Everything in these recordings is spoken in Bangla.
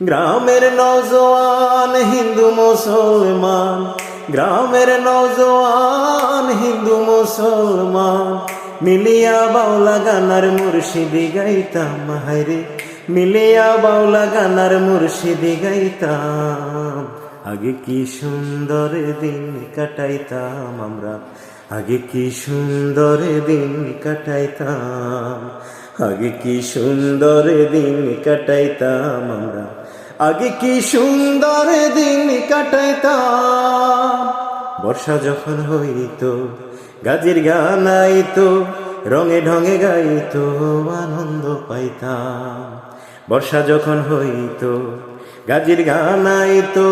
গ্রামের নওজোয়ান হিন্দু মুসলমান, গ্রামের নওজোয়ান হিন্দু মুসলমান, মিলিয়া বাউলা গানার মুর্শিদি গাইতাম হায়রে, মিলিয়া বাউলা গানার মুর্শিদি গাইতাম। আগে কি সুন্দর দিন কাটাইতাম আমরা, আগে কি সুন্দর দিন কাটাইতাম, আগে কি সুন্দর দিন কাটাইতাম আমরা, আগে কি সুন্দর দিন কাটাইতাম। বর্ষা যখন হইতো গাজীর গান আইতো, রঙে ঢঙে গাইতো আনন্দ পাইতাম। বর্ষা যখন হইতো গাজীর গান আইতো,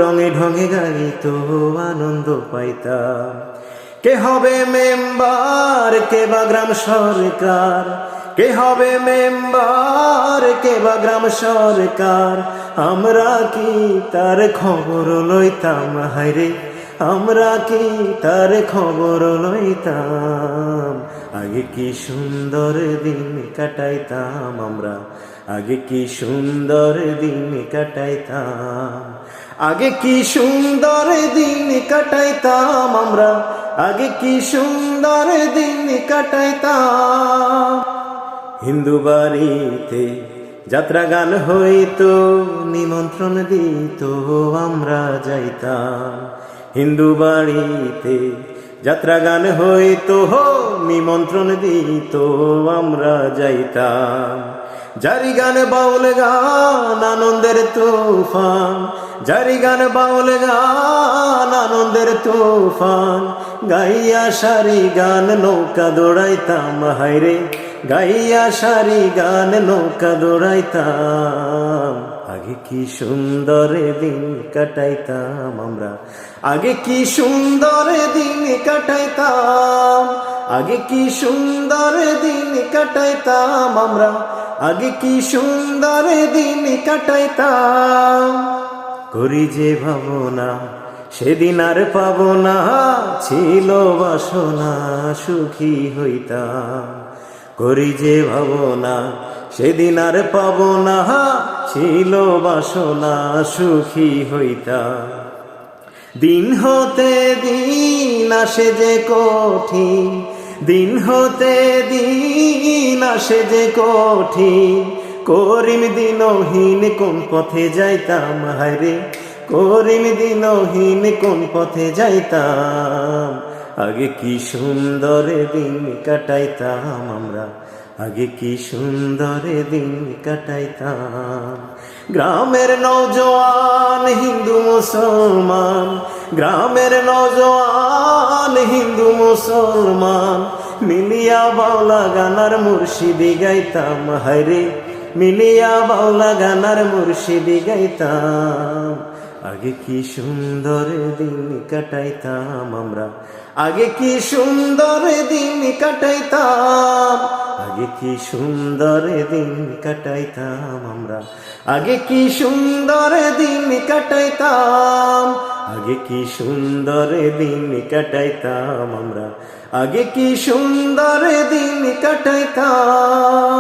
রঙে ঢঙে গাইতো আনন্দ পাইতাম। কে হবে মেম্বার, কে বা গ্রাম সরকার, কে হবে মেম্বার, কে বা গ্রাম সরকার, আমরা কি তার খবর লইতাম হায়রে, আমরা কি তার খবর লইতাম। আগে কি সুন্দর দিন কাটাইতাম আমরা, আগে কি সুন্দর দিন কাটাইতাম, আগে কি সুন্দর দিন কাটাইতাম আমরা, আগে কি সুন্দর দিন কাটাইতাম। হিন্দু বাড়িতে যাত্রা গান হইতো, নিমন্ত্রণ দিত আমরা যাইতাম। হিন্দু বাড়িতে যাত্রা গান হইতো, নিমন্ত্রণ দিত আমরা যাইতাম। জারি গান বাউল গান আনন্দের তুফান, জারি গান বাউল গান আনন্দের তুফান, গাইয়া সারি গান নৌকা দৌড়াইতাম হায়রে, গাইয়া সারি গান নৌকা দৌড়াইতাম। আগে কি সুন্দর দিন কাটাইতাম আমরা, আগে কি সুন্দর দিন কাটাইতাম, আগে কি সুন্দর দিন কাটাইতাম আমরা, আগে কি সুন্দর দিন কাটাইতাম। করি যে ভাবনা সেদিন আর পাবো না, ছিল বাসনা সুখী হইতাম। করি যে ভাবনা সেদিন আর পাবো না, ছিল বাসনা সুখী হইতাম। দিন হতে দিন আসে যে কঠিন, দিন হতে দিন আসে যে কঠিন, করিম দিনহীন কোন পথে যাইতাম হায়রে, করিম দিনহীন কোন পথে যাইতাম। আগে কি সুন্দর দিন কাটাইতাম আমরা, আগে কি সুন্দর দিন কাটাইতাম। গ্রামের নওজোয়ান হিন্দু মুসলমান, গ্রামের নওজোয়ান হিন্দু মুসলমান, মিলিয়া বাউলা গানার মুর্শিদি গাইতাম হায়রে, মিলিয়া বাউলা গানার মুর্শিদি গাইতাম। আগে কি সুন্দর দিন কাটাইতাম আমরা, আগে কি সুন্দর দিন কাটাইতাম, আগে কি সুন্দর দিন কাটাইতাম আমরা, আগে কি সুন্দর দিন কাটাইতাম, আগে কি সুন্দর দিন কাটাইতাম আমরা, আগে কি সুন্দর দিন কাটাইতাম।